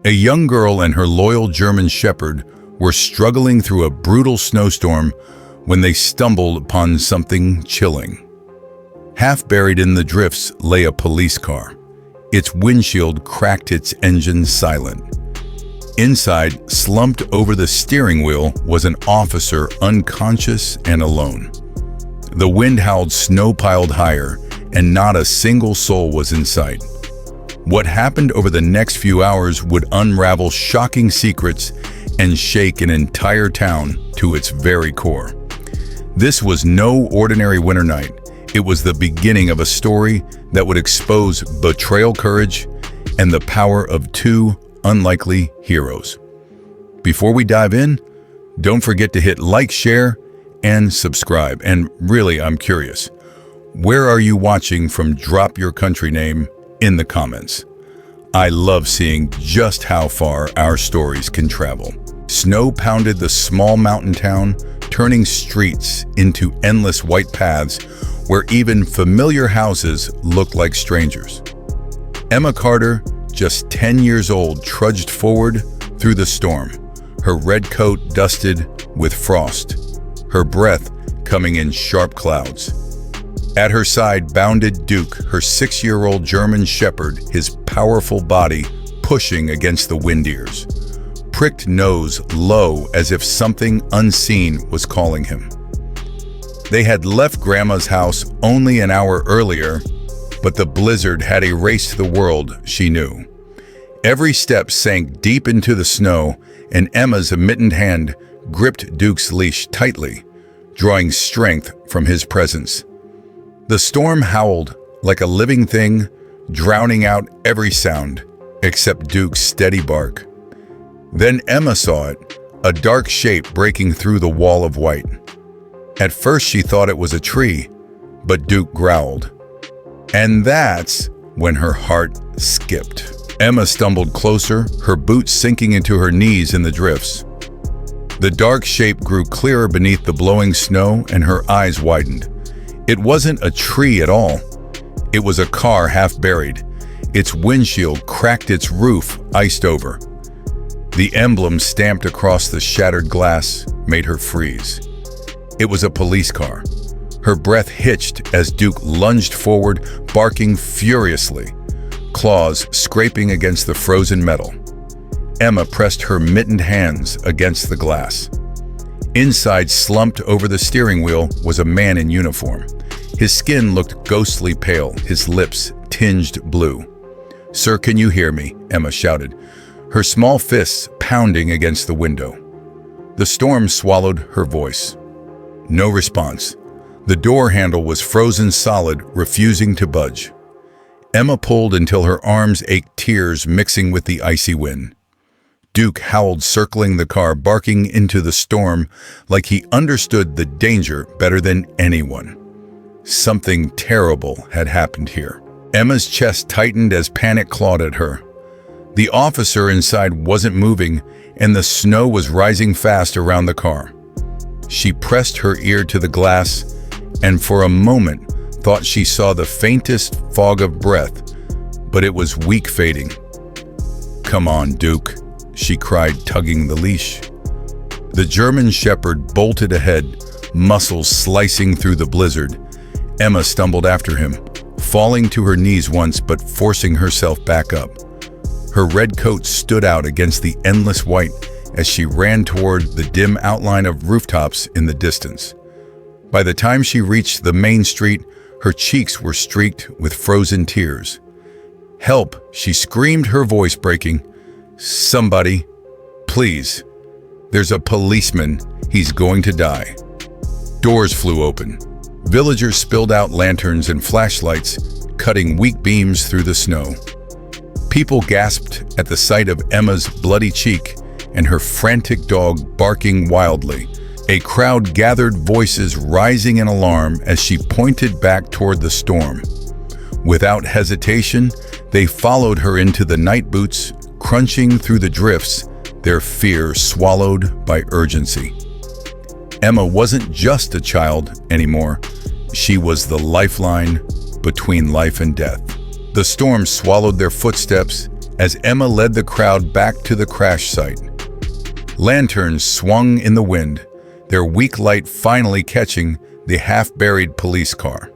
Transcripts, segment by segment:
A young girl and her loyal German shepherd were struggling through a brutal snowstorm when they stumbled upon something chilling. Half buried in the drifts lay a police car. Its windshield cracked, its engine silent. Inside, slumped over the steering wheel, was an officer unconscious and alone. The wind howled, snow piled higher, and not a single soul was in sight. What happened over the next few hours would unravel shocking secrets and shake an entire town to its very core. This was no ordinary winter night. It was the beginning of a story that would expose betrayal, courage, and the power of two unlikely heroes. Before we dive in, don't forget to hit like, share, and subscribe. And really, I'm curious, where are you watching from? Drop your country name in the comments. I love seeing just how far our stories can travel. Snow pounded the small mountain town, turning streets into endless white paths where even familiar houses looked like strangers. Emma Carter, just 10 years old, trudged forward through the storm, her red coat dusted with frost, her breath coming in sharp clouds. At her side bounded Duke, her 6-year-old German shepherd, his powerful body pushing against the wind ears, pricked nose low as if something unseen was calling him. They had left Grandma's house only an hour earlier, but the blizzard had erased the world she knew. Every step sank deep into the snow, and Emma's mittened hand gripped Duke's leash tightly, drawing strength from his presence. The storm howled like a living thing, drowning out every sound except Duke's steady bark. Then Emma saw it, a dark shape breaking through the wall of white. At first she thought it was a tree, but Duke growled. And that's when her heart skipped. Emma stumbled closer, her boots sinking into her knees in the drifts. The dark shape grew clearer beneath the blowing snow, and her eyes widened. It wasn't a tree at all. It was a car half buried. Its windshield cracked, its roof iced over. The emblem stamped across the shattered glass made her freeze. It was a police car. Her breath hitched as Duke lunged forward, barking furiously, claws scraping against the frozen metal. Emma pressed her mittened hands against the glass. Inside, slumped over the steering wheel, was a man in uniform. His skin looked ghostly pale, his lips tinged blue. "Sir, can you hear me?" Emma shouted, her small fists pounding against the window. The storm swallowed her voice. No response. The door handle was frozen solid, refusing to budge. Emma pulled until her arms ached, tears mixing with the icy wind. Duke howled, circling the car, barking into the storm like he understood the danger better than anyone. Something terrible had happened here. Emma's chest tightened as panic clawed at her. The officer inside wasn't moving, and the snow was rising fast around the car. She pressed her ear to the glass, and for a moment thought she saw the faintest fog of breath, but it was weak fading. "Come on, Duke," she cried, tugging the leash. The German shepherd bolted ahead, muscles slicing through the blizzard. Emma stumbled after him, falling to her knees once but forcing herself back up. Her red coat stood out against the endless white as she ran toward the dim outline of rooftops in the distance. By the time she reached the main street, her cheeks were streaked with frozen tears. "Help!" she screamed, her voice breaking. "Somebody, please. There's a policeman. He's going to die." Doors flew open. Villagers spilled out lanterns and flashlights, cutting weak beams through the snow. People gasped at the sight of Emma's bloody cheek and her frantic dog barking wildly. A crowd gathered, voices rising in alarm as she pointed back toward the storm. Without hesitation, they followed her into the night boots, crunching through the drifts, their fear swallowed by urgency. Emma wasn't just a child anymore. She was the lifeline between life and death. The storm swallowed their footsteps, as Emma led the crowd back to the crash site. Lanterns swung in the wind, their weak light finally catching the half-buried police car.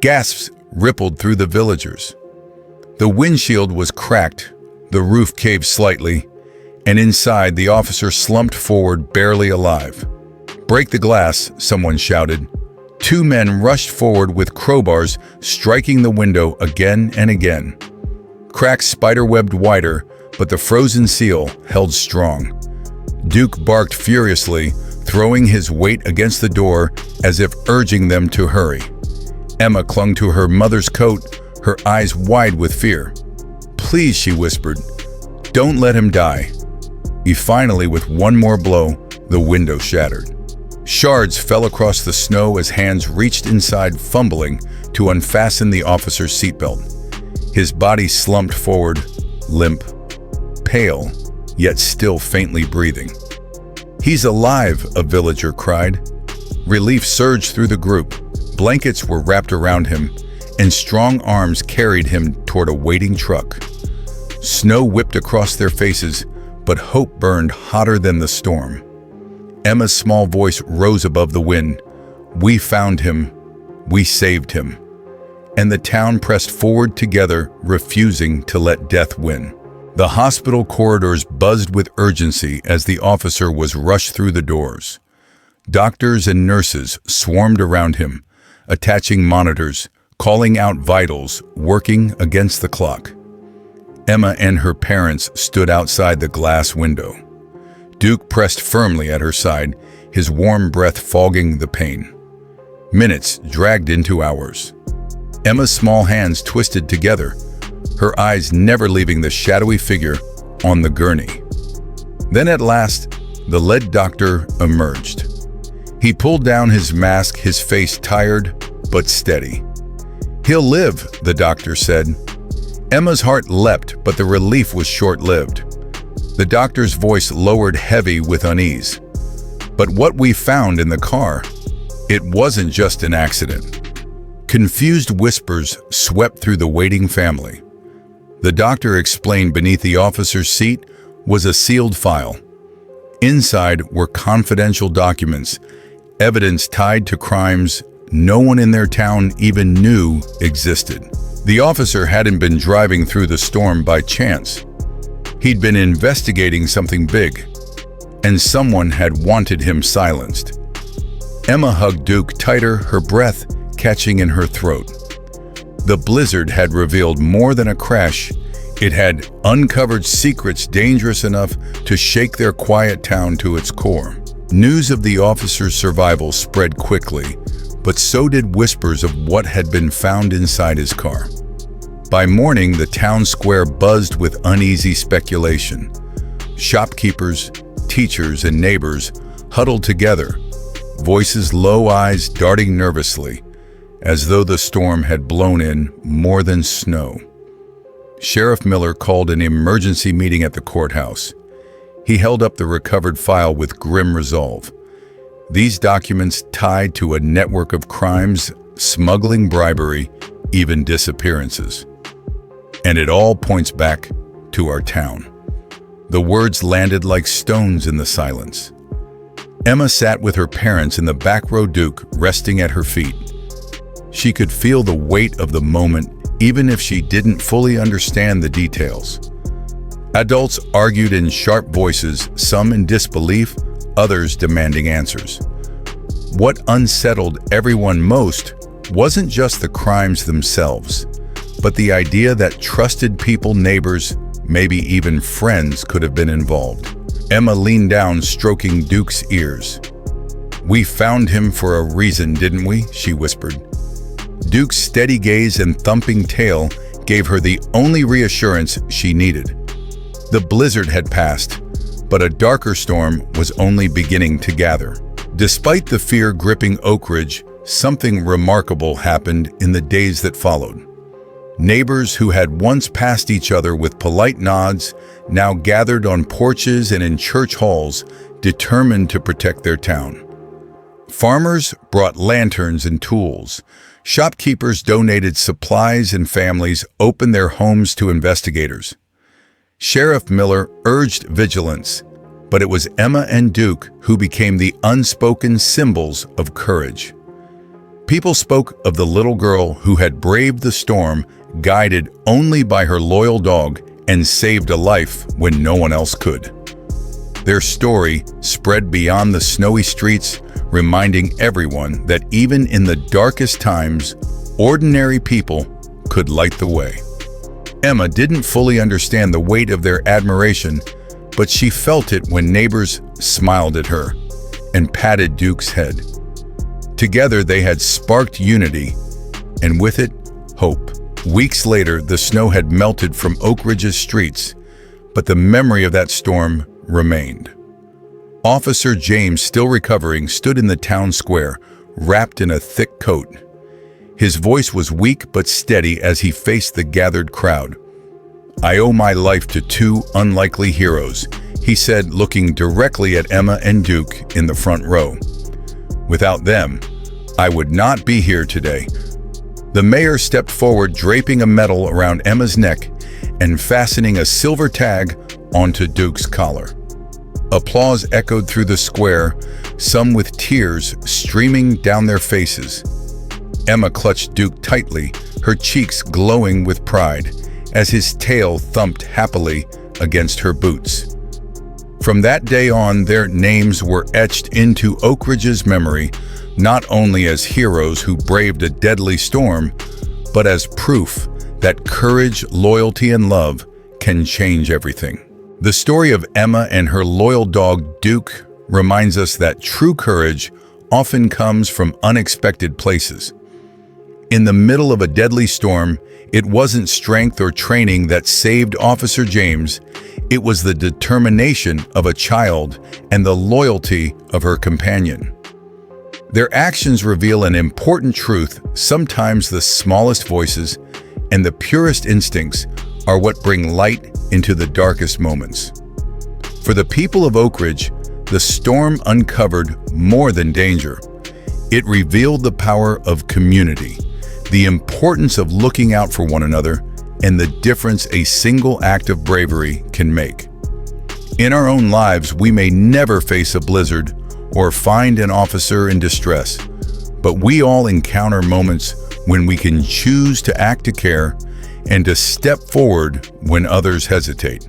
Gasps rippled through the villagers. The windshield was cracked, the roof caved slightly, and inside the officer slumped forward, barely alive. "Break the glass," someone shouted. Two men rushed forward with crowbars, striking the window again and again. Cracks spiderwebbed wider, but the frozen seal held strong. Duke barked furiously, throwing his weight against the door as if urging them to hurry. Emma clung to her mother's coat, her eyes wide with fear. "Please," she whispered, "don't let him die." Finally, with one more blow, the window shattered. Shards fell across the snow as hands reached inside, fumbling to unfasten the officer's seatbelt. His body slumped forward, limp, pale, yet still faintly breathing. "He's alive," a villager cried. Relief surged through the group. Blankets were wrapped around him, and strong arms carried him toward a waiting truck. Snow whipped across their faces, but hope burned hotter than the storm. Emma's small voice rose above the wind. "We found him. We saved him." And the town pressed forward together, refusing to let death win. The hospital corridors buzzed with urgency as the officer was rushed through the doors. Doctors and nurses swarmed around him, attaching monitors, calling out vitals, working against the clock. Emma and her parents stood outside the glass window. Duke pressed firmly at her side, his warm breath fogging the pain. Minutes dragged into hours. Emma's small hands twisted together, her eyes never leaving the shadowy figure on the gurney. Then at last, the lead doctor emerged. He pulled down his mask, his face tired but steady. "He'll live," the doctor said. Emma's heart leapt, but the relief was short-lived. The doctor's voice lowered, heavy with unease. "But what we found in the car, it wasn't just an accident." Confused whispers swept through the waiting family. The doctor explained beneath the officer's seat was a sealed file. Inside were confidential documents, evidence tied to crimes no one in their town even knew existed. The officer hadn't been driving through the storm by chance. He'd been investigating something big, and someone had wanted him silenced. Emma hugged Duke tighter, her breath catching in her throat. The blizzard had revealed more than a crash. It had uncovered secrets dangerous enough to shake their quiet town to its core. News of the officer's survival spread quickly, but so did whispers of what had been found inside his car. By morning, the town square buzzed with uneasy speculation. Shopkeepers, teachers, and neighbors huddled together, voices low, eyes darting nervously, as though the storm had blown in more than snow. Sheriff Miller called an emergency meeting at the courthouse. He held up the recovered file with grim resolve. These documents tied to a network of crimes, smuggling, bribery, even disappearances. And it all points back to our town. The words landed like stones in the silence. Emma sat with her parents in the back row, Duke resting at her feet. She could feel the weight of the moment, even if she didn't fully understand the details. Adults argued in sharp voices, some in disbelief, others demanding answers. What unsettled everyone most wasn't just the crimes themselves, but the idea that trusted people, neighbors, maybe even friends could have been involved. Emma leaned down, stroking Duke's ears. "We found him for a reason, didn't we?" she whispered. Duke's steady gaze and thumping tail gave her the only reassurance she needed. The blizzard had passed, but a darker storm was only beginning to gather. Despite the fear gripping Oak Ridge, something remarkable happened in the days that followed. Neighbors who had once passed each other with polite nods now gathered on porches and in church halls, determined to protect their town. Farmers brought lanterns and tools. Shopkeepers donated supplies, and families opened their homes to investigators. Sheriff Miller urged vigilance, but it was Emma and Duke who became the unspoken symbols of courage. People spoke of the little girl who had braved the storm, guided only by her loyal dog, and saved a life when no one else could. Their story spread beyond the snowy streets, reminding everyone that even in the darkest times, ordinary people could light the way. Emma didn't fully understand the weight of their admiration, but she felt it when neighbors smiled at her and patted Duke's head. Together they had sparked unity, and with it, hope. Weeks later, the snow had melted from Oak Ridge's streets, but the memory of that storm remained. Officer James, still recovering, stood in the town square, wrapped in a thick coat. His voice was weak but steady as he faced the gathered crowd. "I owe my life to two unlikely heroes," he said, looking directly at Emma and Duke in the front row. "Without them, I would not be here today." The mayor stepped forward, draping a medal around Emma's neck and fastening a silver tag onto Duke's collar. Applause echoed through the square, some with tears streaming down their faces. Emma clutched Duke tightly, her cheeks glowing with pride, as his tail thumped happily against her boots. From that day on, their names were etched into Oak Ridge's memory, not only as heroes who braved a deadly storm, but as proof that courage, loyalty, and love can change everything. The story of Emma and her loyal dog, Duke, reminds us that true courage often comes from unexpected places. In the middle of a deadly storm, it wasn't strength or training that saved Officer James. It was the determination of a child and the loyalty of her companion. Their actions reveal an important truth. Sometimes the smallest voices and the purest instincts are what bring light into the darkest moments. For the people of Oak Ridge, the storm uncovered more than danger. It revealed the power of community, the importance of looking out for one another, and the difference a single act of bravery can make. In our own lives, we may never face a blizzard or find an officer in distress, but we all encounter moments when we can choose to act to care and to step forward when others hesitate.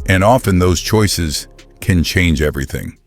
And often those choices can change everything.